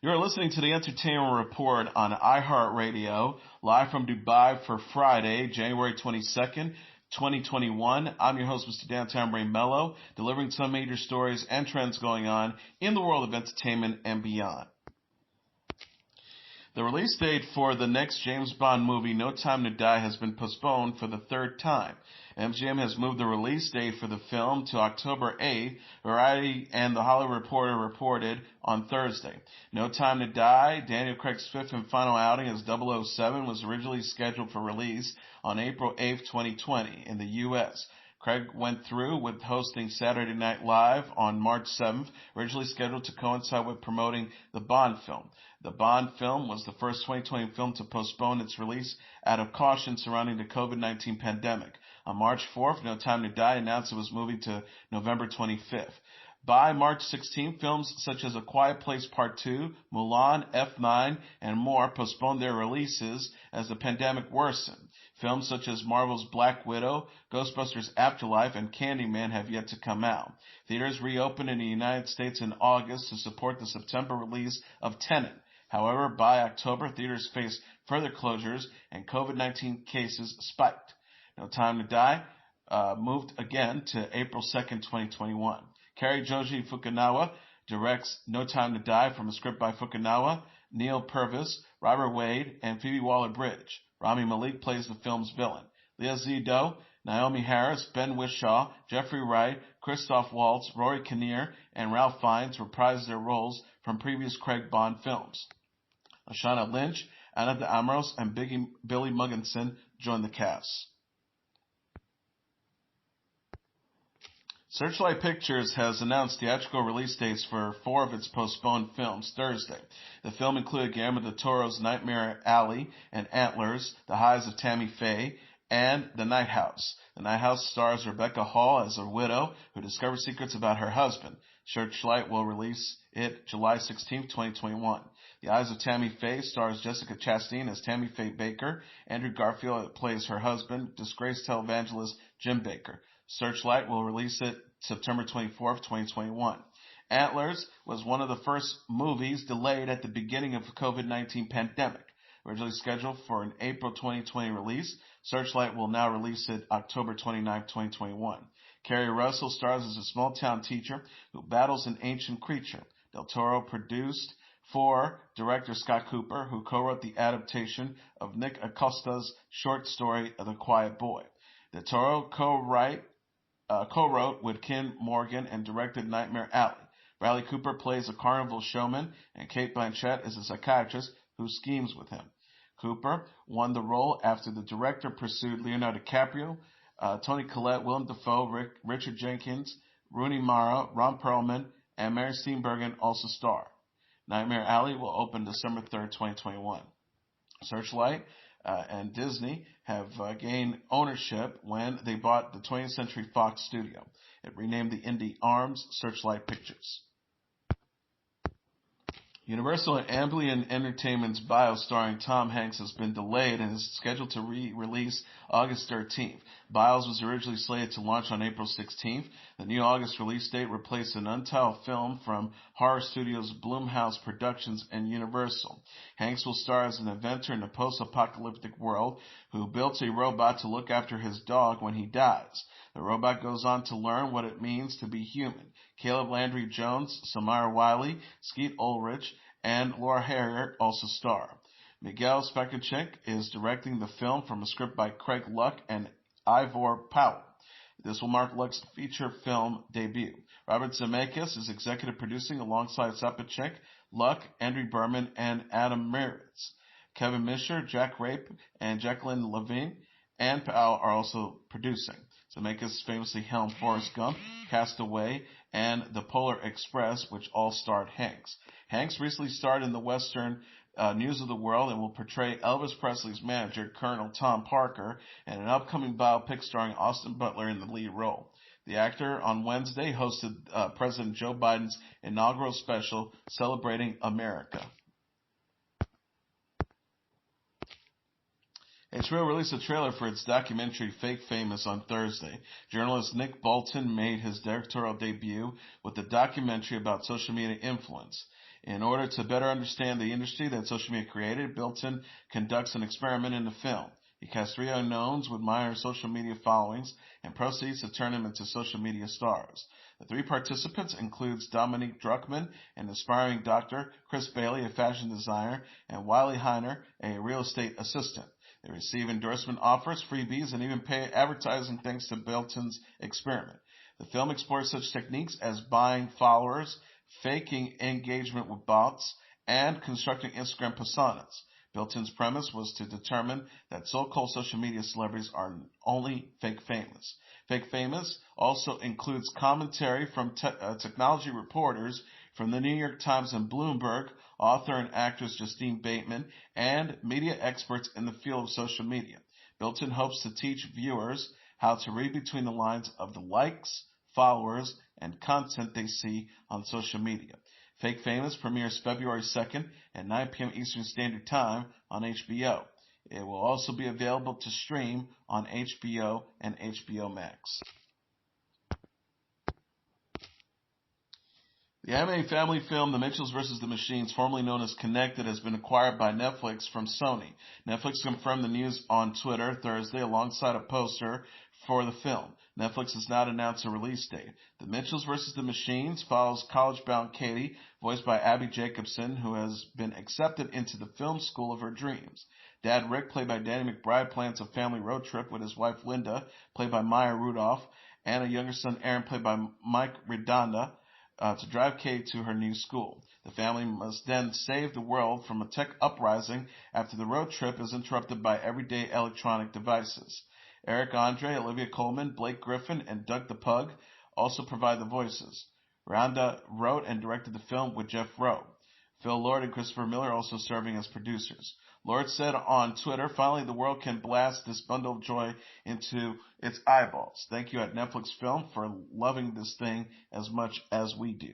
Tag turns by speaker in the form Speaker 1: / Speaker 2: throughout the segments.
Speaker 1: You're listening to the Entertainment Report on iHeartRadio, live from Dubai for Friday, January 22nd, 2021. I'm your host, Mr. Downtown Ray Melo, delivering some major stories and trends going on in the world of entertainment and beyond. The release date for the next James Bond movie, No Time to Die, has been postponed for the third time. MGM has moved the release date for the film to October 8th, Variety and The Hollywood Reporter reported on Thursday. No Time to Die, Daniel Craig's fifth and final outing as 007, was originally scheduled for release on April 8th, 2020 in the U.S. Craig went through with hosting Saturday Night Live on March 7th, originally scheduled to coincide with promoting the Bond film. The Bond film was the first 2020 film to postpone its release out of caution surrounding the COVID-19 pandemic. On March 4th, No Time to Die announced it was moving to November 25th. By March 16th, films such as A Quiet Place Part 2, Mulan, F9, and more postponed their releases as the pandemic worsened. Films such as Marvel's Black Widow, Ghostbusters Afterlife, and Candyman have yet to come out. Theaters reopened in the United States in August to support the September release of Tenet. However, by October, theaters faced further closures and COVID-19 cases spiked. No Time to Die moved again to April 2nd, 2021. Cary Joji Fukunaga directs No Time to Die from a script by Fukunaga, Neil Purvis, Robert Wade, and Phoebe Waller-Bridge. Rami Malek plays the film's villain. Leah Seydoux, Naomi Harris, Ben Whishaw, Jeffrey Wright, Christoph Waltz, Rory Kinnear, and Ralph Fiennes reprised their roles from previous Craig Bond films. Lashana Lynch, Ana de Armas, and Billy Mugginson joined the cast. Searchlight Pictures has announced theatrical release dates for 4 of its postponed films Thursday. The film included Guillermo del Toro's Nightmare Alley and Antlers, The Highs of Tammy Faye, and The Night House. The Night House stars Rebecca Hall as a widow who discovers secrets about her husband. Searchlight will release it July 16, 2021. The Eyes of Tammy Faye stars Jessica Chastain as Tammy Faye Baker. Andrew Garfield plays her husband, disgraced televangelist Jim Baker. Searchlight will release it September 24th, 2021. Antlers was one of the first movies delayed at the beginning of the COVID-19 pandemic. Originally scheduled for an April 2020 release, Searchlight will now release it October 29, 2021. Kerry Russell stars as a small-town teacher who battles an ancient creature. Del Toro produced for director Scott Cooper, who co-wrote the adaptation of Nick Acosta's short story, The Quiet Boy. Del Toro co-wrote with Kim Morgan and directed Nightmare Alley. Bradley Cooper plays a carnival showman, and Cate Blanchett is a psychiatrist who schemes with him. Cooper won the role after the director pursued Leonardo DiCaprio, Toni Collette, Willem Dafoe, Richard Jenkins, Rooney Mara, Ron Perlman, and Mary Steenburgen also star. Nightmare Alley will open December 3rd, 2021. Searchlight and Disney have gained ownership when they bought the 20th Century Fox studio. It renamed the indie arms Searchlight Pictures. Universal and Amblin Entertainment's Biles starring Tom Hanks has been delayed and is scheduled to re-release August 13th. Biles was originally slated to launch on April 16th. The new August release date replaced an untitled film from horror studios Blumhouse Productions and Universal. Hanks will star as an inventor in a post-apocalyptic world who built a robot to look after his dog when he dies. The robot goes on to learn what it means to be human. Caleb Landry Jones, Samara Wiley, Skeet Ulrich, and Laura Harrier also star. Miguel Spackenchik is directing the film from a script by Craig Luck and Ivor Powell. This will mark Luck's feature film debut. Robert Zemeckis is executive producing alongside Spackenchik, Luck, Andrew Berman, and Adam Meritz. Kevin Misher, Jack Rape, and Jacqueline Levine and Powell are also producing. Zemeckis famously helmed Forrest Gump, Castaway, and The Polar Express, which all starred Hanks. Hanks recently starred in the Western News of the World and will portray Elvis Presley's manager, Colonel Tom Parker, in an upcoming biopic starring Austin Butler in the lead role. The actor on Wednesday hosted President Joe Biden's inaugural special celebrating America. HBO released a trailer for its documentary Fake Famous on Thursday. Journalist Nick Bolton made his directorial debut with the documentary about social media influence. In order to better understand the industry that social media created, Bilton conducts an experiment in the film. He casts three unknowns with minor social media followings and proceeds to turn them into social media stars. The three participants includes Dominique Druckmann, an aspiring doctor, Chris Bailey, a fashion designer, and Wiley Heiner, a real estate assistant. They receive endorsement offers, freebies, and even pay advertising thanks to Bilton's experiment. The film explores such techniques as buying followers, faking engagement with bots, and constructing Instagram personas. Bilton's premise was to determine that so-called social media celebrities are only fake famous. Fake famous also includes commentary from technology reporters from the New York Times and Bloomberg, author and actress Justine Bateman, and media experts in the field of social media. Bilton hopes to teach viewers how to read between the lines of the likes, followers, and content they see on social media. Fake Famous premieres February 2nd at 9 p.m. Eastern Standard Time on HBO. It will also be available to stream on HBO and HBO Max. The anime family film The Mitchells vs. the Machines, formerly known as Connected, has been acquired by Netflix from Sony. Netflix confirmed the news on Twitter Thursday alongside a poster for the film. Netflix has not announced a release date. The Mitchells vs. the Machines follows college-bound Katie, voiced by Abby Jacobson, who has been accepted into the film school of her dreams. Dad Rick, played by Danny McBride, plans a family road trip with his wife Linda, played by Maya Rudolph, and a younger son Aaron, played by Mike Redonda, to drive Katie to her new school. The family must then save the world from a tech uprising after the road trip is interrupted by everyday electronic devices. Eric Andre, Olivia Colman, Blake Griffin, and Doug the Pug also provide the voices. Rhonda wrote and directed the film with Jeff Rowe. Phil Lord and Christopher Miller also serving as producers. Lord said on Twitter, "Finally the world can blast this bundle of joy into its eyeballs. Thank you at Netflix Film for loving this thing as much as we do."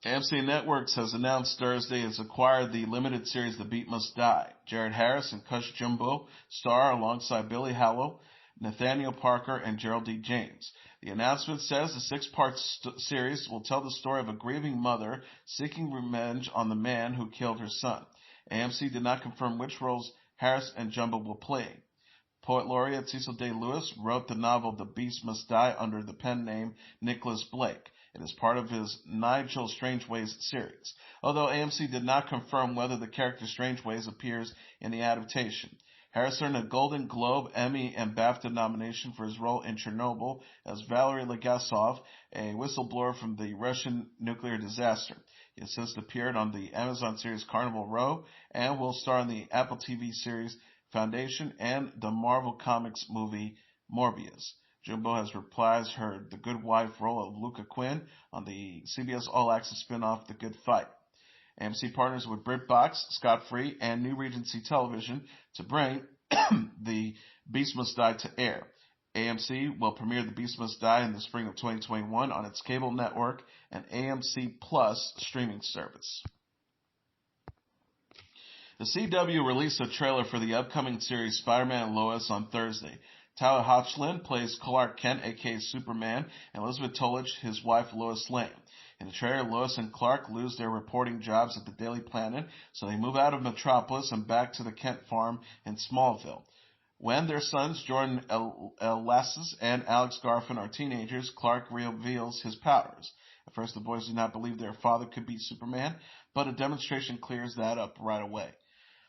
Speaker 1: AMC Networks has announced Thursday it's acquired the limited series The Beat Must Die. Jared Harris and Kush Jumbo star alongside Billy Hallow, Nathaniel Parker, and Gerald D. James. The announcement says the six-part series will tell the story of a grieving mother seeking revenge on the man who killed her son. AMC did not confirm which roles Harris and Jumbo will play. Poet laureate Cecil Day Lewis wrote the novel The Beast Must Die under the pen name Nicholas Blake. It is part of his Nigel Strangeways series, although AMC did not confirm whether the character Strangeways appears in the adaptation. Harris earned a Golden Globe, Emmy, and BAFTA nomination for his role in Chernobyl as Valery Legasov, a whistleblower from the Russian nuclear disaster. He has since appeared on the Amazon series Carnival Row and will star in the Apple TV series Foundation and the Marvel Comics movie Morbius. Jumbo has reprised her The Good Wife role of Luca Quinn on the CBS All Access spinoff The Good Fight. AMC partners with BritBox, Scott Free, and New Regency Television to bring The Beast Must Die to air. AMC will premiere The Beast Must Die in the spring of 2021 on its cable network and AMC Plus streaming service. The CW released a trailer for the upcoming series Spider-Man and Lois on Thursday. Tyler Hoechlin plays Clark Kent, aka Superman, and Elizabeth Tolich, his wife Lois Lane. In the trailer, Lois and Clark lose their reporting jobs at the Daily Planet, so they move out of Metropolis and back to the Kent farm in Smallville. When their sons, Jordan Lasses and Alex Garfin, are teenagers, Clark reveals his powers. At first, the boys do not believe their father could be Superman, but a demonstration clears that up right away.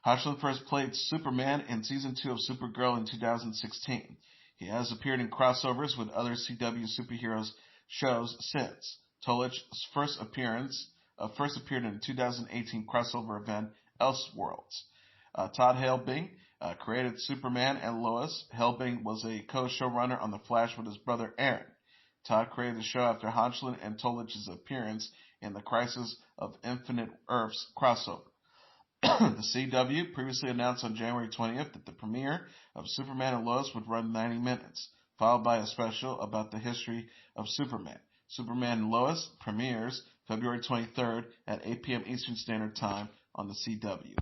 Speaker 1: Hoechlin first played Superman in Season 2 of Supergirl in 2016. He has appeared in crossovers with other CW superheroes shows since. Tolich first appeared in the 2018 crossover event Elseworlds. Todd Helbing created Superman and Lois. Helbing was a co-showrunner on The Flash with his brother Aaron. Todd created the show after Hoechlin and Tolich's appearance in the Crisis of Infinite Earths crossover. The CW previously announced on January 20th that the premiere of Superman and Lois would run 90 minutes, followed by a special about the history of Superman. Superman and Lois premieres February 23rd at 8 p.m. Eastern Standard Time on the CW.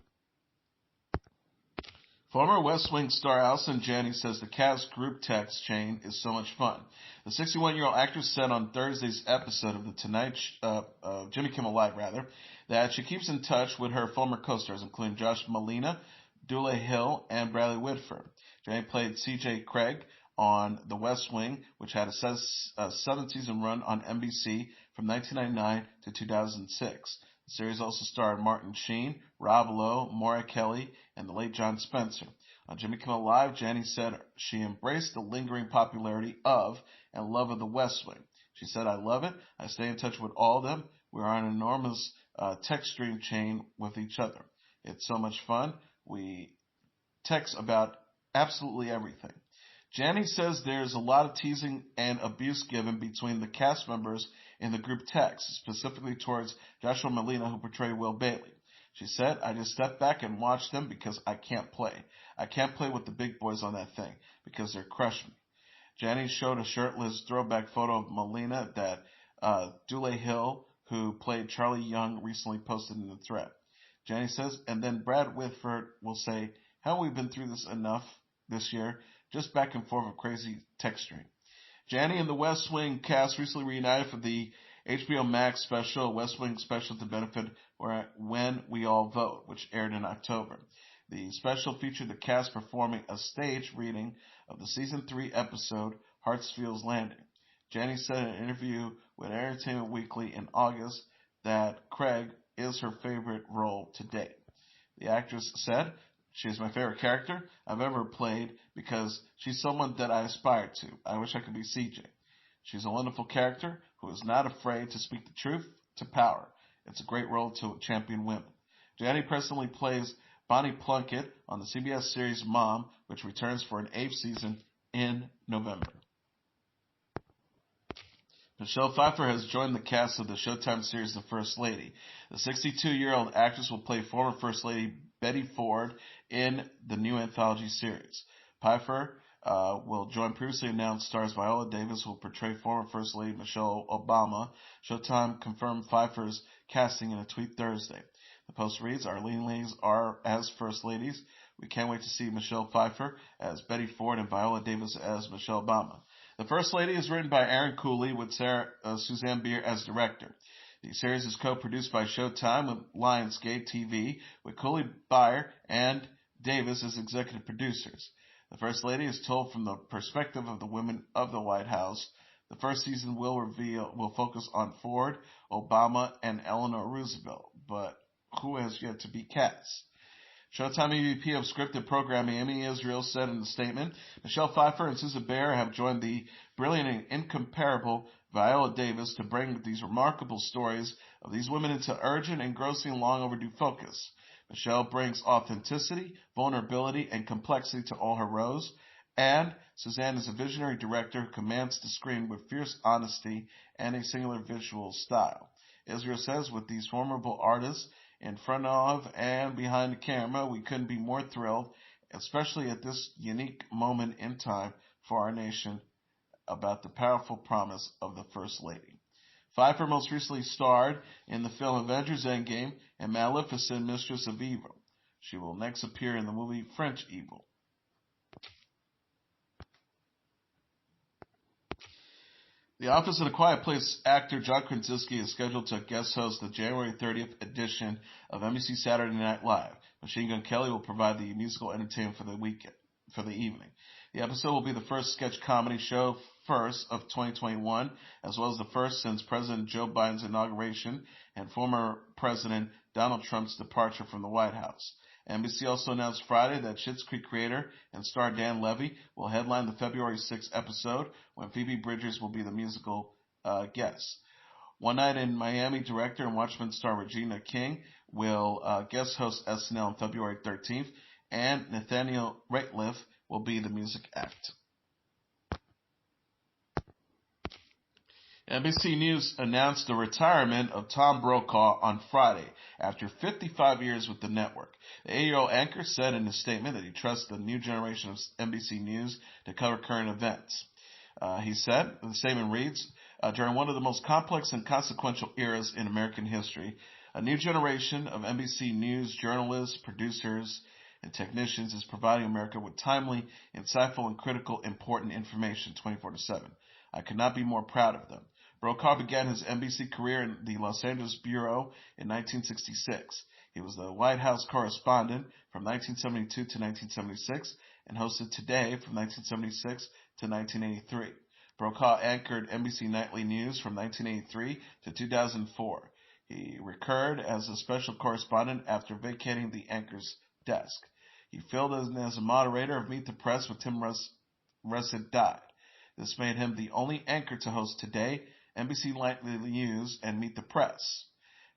Speaker 1: Former West Wing star Allison Janney says the cast group text chain is so much fun. The 61-year-old actress said on Thursday's episode of the Jimmy Kimmel Live, that she keeps in touch with her former co-stars, including Josh Malina, Dule Hill, and Bradley Whitford. Janney played C.J. Craig on The West Wing, which had a 7-season run on NBC from 1999 to 2006. The series also starred Martin Sheen, Rob Lowe, Maura Kelly, and the late John Spencer. On Jimmy Kimmel Live, Janney said she embraced the lingering popularity of and love of The West Wing. She said, "I love it. I stay in touch with all of them. We're on an enormous text stream chain with each other. It's so much fun. We text about absolutely everything." Janney says there's a lot of teasing and abuse given between the cast members in the group text, specifically towards Joshua Malina, who portrayed Will Bailey. She said, "I just step back and watch them because I can't play. I can't play with the big boys on that thing because they're crushing me." Janney showed a shirtless throwback photo of Malina that Dule Hill, who played Charlie Young, recently posted in the thread. Janney says, and then Brad Whitford will say, "Haven't we been through this enough this year? Just back and forth of crazy text stream." Janney and the West Wing cast recently reunited for the HBO Max special, West Wing special to benefit When We All Vote, which aired in October. The special featured the cast performing a stage reading of the season 3 episode, Hartsfield's Landing. Janney said in an interview with Entertainment Weekly in August that Craig is her favorite role to date. The actress said, "She is my favorite character I've ever played because she's someone that I aspire to. I wish I could be CJ. She's a wonderful character who is not afraid to speak the truth to power. It's a great role to champion women." Janney presently plays Bonnie Plunkett on the CBS series Mom, which returns for an 8th season in November. Michelle Pfeiffer has joined the cast of the Showtime series The First Lady. The 62-year-old actress will play former First Lady Betty Ford in the new anthology series. Pfeiffer will join previously announced stars Viola Davis, who will portray former First Lady Michelle Obama. Showtime confirmed Pfeiffer's casting in a tweet Thursday. The post reads, "Our leading ladies are as First Ladies. We can't wait to see Michelle Pfeiffer as Betty Ford and Viola Davis as Michelle Obama." The First Lady is written by Aaron Cooley with Suzanne Bier as director. The series is co-produced by Showtime with Lionsgate TV, with Cooley, Bier, and Davis as executive producers. The First Lady is told from the perspective of the women of the White House. The first season will focus on Ford, Obama, and Eleanor Roosevelt, but who has yet to be cast. Showtime EVP of Scripted Programming Amy Israel said in a statement, "Michelle Pfeiffer and Susan Bier have joined the brilliant and incomparable Viola Davis to bring these remarkable stories of these women into urgent, engrossing, long overdue focus. Michelle brings authenticity, vulnerability, and complexity to all her roles, and Suzanne is a visionary director who commands the screen with fierce honesty and a singular visual style." Israel says, "With these formidable artists in front of and behind the camera, we couldn't be more thrilled, especially at this unique moment in time for our nation, about the powerful promise of the First Lady." Pfeiffer most recently starred in the film Avengers Endgame and Maleficent, Mistress of Evil. She will next appear in the movie French Evil. The Office of the Quiet Place actor John Krasinski is scheduled to guest host the January 30th edition of NBC Saturday Night Live. Machine Gun Kelly will provide the musical entertainment for the evening. The episode will be the first sketch comedy show of 2021, as well as the first since President Joe Biden's inauguration and former President Donald Trump's departure from the White House. NBC also announced Friday that Schitt's Creek creator and star Dan Levy will headline the February 6th episode, when Phoebe Bridgers will be the musical guest. One Night in Miami director and Watchmen star Regina King will guest host SNL on February 13th, and Nathaniel Rateliff will be the music act. NBC News announced the retirement of Tom Brokaw on Friday after 55 years with the network. The 80-year-old anchor said in a statement that he trusts the new generation of NBC News to cover current events. He said, the statement reads, "During one of the most complex and consequential eras in American history, a new generation of NBC News journalists, producers, and technicians is providing America with timely, insightful, and critical, important information 24/7. I could not be more proud of them. Brokaw began his NBC career in the Los Angeles Bureau in 1966. He was the White House correspondent from 1972 to 1976 and hosted Today from 1976 to 1983. Brokaw anchored NBC Nightly News from 1983 to 2004. He recurred as a special correspondent after vacating the anchor's desk. He filled in as a moderator of Meet the Press when Tim Russ had died. This made him the only anchor to host Today, NBC Nightly News, and Meet the Press.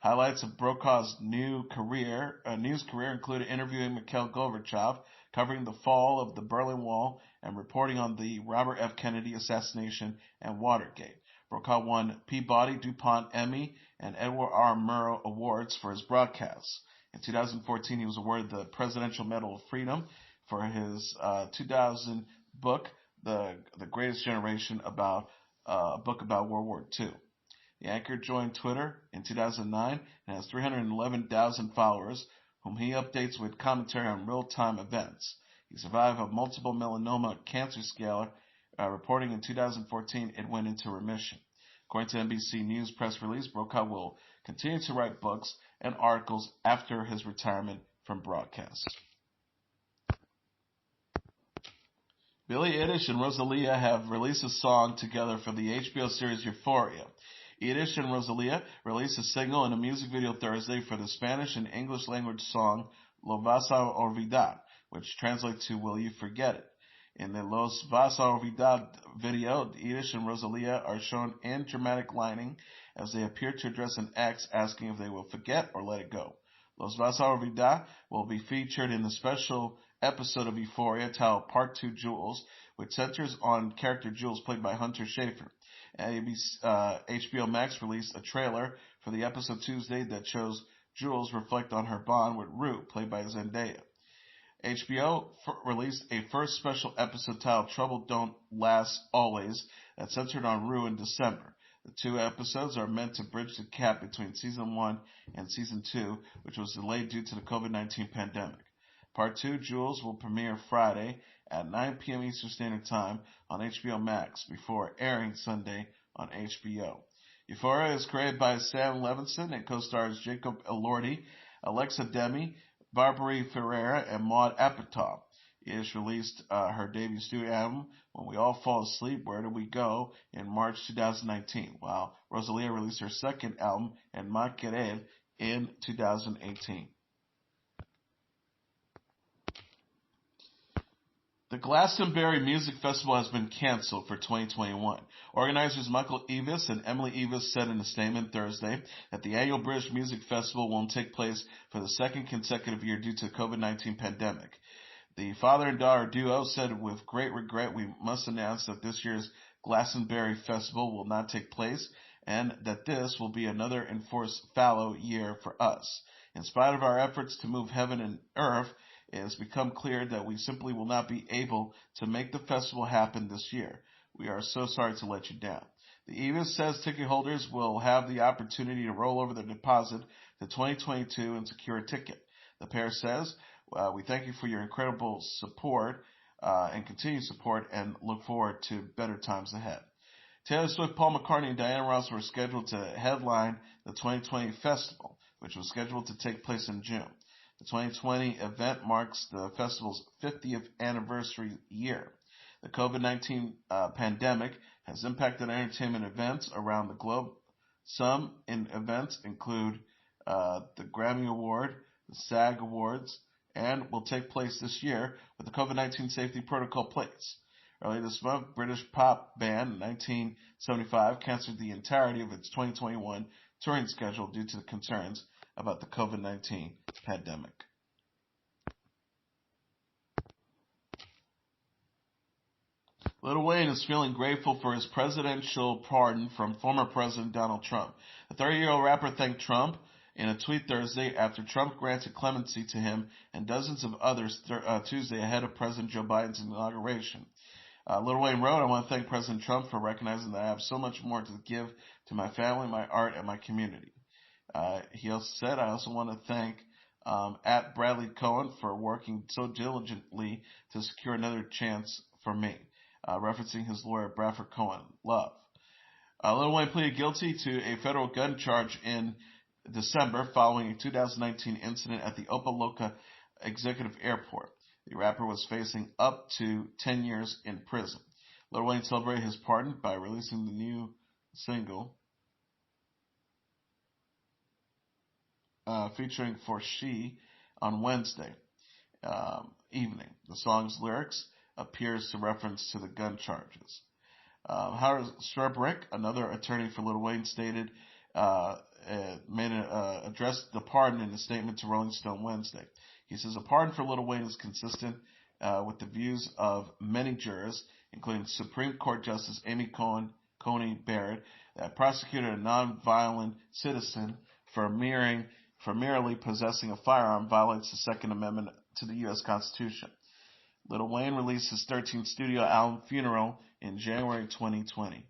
Speaker 1: Highlights of Brokaw's news career included interviewing Mikhail Gorbachev, covering the fall of the Berlin Wall, and reporting on the Robert F. Kennedy assassination and Watergate. Brokaw won Peabody, DuPont, Emmy, and Edward R. Murrow Awards for his broadcasts. In 2014, he was awarded the Presidential Medal of Freedom for his 2000 book, The Greatest Generation, a book about World War II. The anchor joined Twitter in 2009 and has 311,000 followers, whom he updates with commentary on real-time events. He survived a multiple melanoma cancer scare, reporting in 2014 it went into remission. According to NBC News press release, Brokaw will continue to write books and articles after his retirement from broadcast. Billie Eilish and Rosalia have released a song together for the HBO series Euphoria. Eilish and Rosalia released a single and a music video Thursday for the Spanish and English language song Lo Vas A Olvidar, which translates to Will You Forget It? In the Lo Vas A Olvidar video, Eilish and Rosalia are shown in dramatic lighting as they appear to address an ex asking if they will forget or let it go. Lo Vas A Olvidar will be featured in the special episode of Euphoria titled Part 2 Jules, which centers on character Jules played by Hunter Schafer. HBO Max released a trailer for the episode Tuesday that shows Jules reflect on her bond with Rue, played by Zendaya. HBO released a first special episode titled Trouble Don't Last Always that centered on Rue in December. The two episodes are meant to bridge the gap between Season 1 and Season 2, which was delayed due to the COVID-19 pandemic. Part 2, Jules, will premiere Friday at 9 p.m. Eastern Standard Time on HBO Max before airing Sunday on HBO. Euphoria is created by Sam Levinson and co-stars Jacob Elordi, Alexa Demi, Barbary Ferreira, and Maud Apatow. Eilish released her debut studio album, When We All Fall Asleep, Where Do We Go, in March 2019, while Rosalia released her second album, En Ma Querer, in 2018. The Glastonbury Music Festival has been canceled for 2021. Organizers Michael Eavis and Emily Eavis said in a statement Thursday that the annual British Music Festival won't take place for the second consecutive year due to the COVID-19 pandemic. The father and daughter duo said, with great regret, we must announce that this year's Glastonbury Festival will not take place and that this will be another enforced fallow year for us. In spite of our efforts to move heaven and earth, it has become clear that we simply will not be able to make the festival happen this year. We are so sorry to let you down. The Eavis says ticket holders will have the opportunity to roll over their deposit to 2022 and secure a ticket. The pair says, we thank you for your incredible support and continued support and look forward to better times ahead. Taylor Swift, Paul McCartney, and Diana Ross were scheduled to headline the 2020 festival, which was scheduled to take place in June. The 2020 event marks the festival's 50th anniversary year. The COVID-19 pandemic has impacted entertainment events around the globe. Some events include the Grammy Award, the SAG Awards, and will take place this year with the COVID-19 safety protocol place. Earlier this month, British pop band 1975 canceled the entirety of its 2021 touring schedule due to the concerns about the COVID-19 pandemic. Lil Wayne is feeling grateful for his presidential pardon from former President Donald Trump. The 30-year-old rapper thanked Trump in a tweet Thursday after Trump granted clemency to him and dozens of others Tuesday ahead of President Joe Biden's inauguration. Lil Wayne wrote, I want to thank President Trump for recognizing that I have so much more to give to my family, my art, and my community. He also said, I also want to thank at Bradley Cohen for working so diligently to secure another chance for me, referencing his lawyer Bradford Cohen. Love. Lil Wayne pleaded guilty to a federal gun charge in December following a 2019 incident at the Opa-locka Executive Airport. The rapper was facing up to 10 years in prison. Lil Wayne celebrated his pardon by releasing the new single featuring For She on Wednesday evening. The song's lyrics appears to reference to the gun charges. Howard Sherbrick, another attorney for Lil Wayne, stated addressed the pardon in a statement to Rolling Stone Wednesday. He says a pardon for Lil Wayne is consistent with the views of many jurors, including Supreme Court Justice Amy Coney Barrett, that prosecuted a non-violent citizen for merely possessing a firearm violates the Second Amendment to the U.S. Constitution. Lil Wayne released his 13th studio album, Funeral, in January 2020.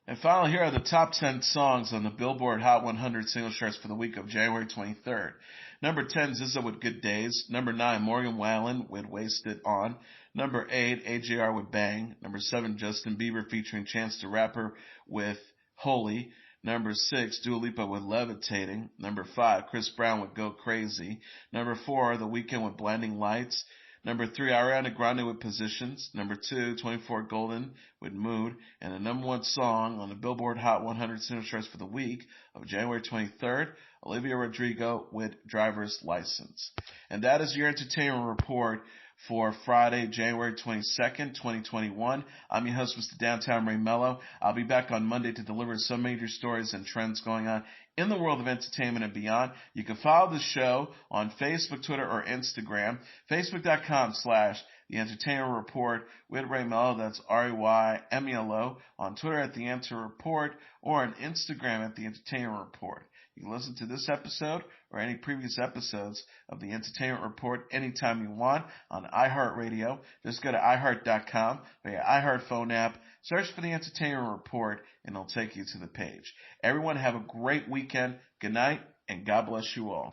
Speaker 1: And finally, here are the top 10 songs on the Billboard Hot 100 single charts for the week of January 23rd. Number 10, SZA with Good Days. Number 9, Morgan Wallen with Wasted On. Number 8, AJR with Bang. Number 7, Justin Bieber featuring Chance the Rapper with Holy. Number 6, Dua Lipa with Levitating. Number 5, Chris Brown with Go Crazy. Number 4, The Weeknd with Blinding Lights. Number 3, Ariana Grande with Positions. Number 2, 24 Golden with Mood. And the number 1 song on the Billboard Hot 100 single charts for the week of January 23rd, Olivia Rodrigo with Driver's License. And that is your entertainment report for Friday, January 22nd, 2021. I'm your host, Mr. Downtown Ray Melo. I'll be back on Monday to deliver some major stories and trends going on in the world of entertainment and beyond. You can follow the show on Facebook, Twitter, or Instagram. Facebook.com/The Entertainment Report with Ray Melo. That's RAYMELO. On Twitter at The Enter Report, or on Instagram at The Entertainment Report. You can listen to this episode or any previous episodes of The Entertainment Report anytime you want on iHeartRadio. Just go to iHeart.com or your iHeart phone app, search for The Entertainment Report, and it'll take you to the page. Everyone have a great weekend. Good night, and God bless you all.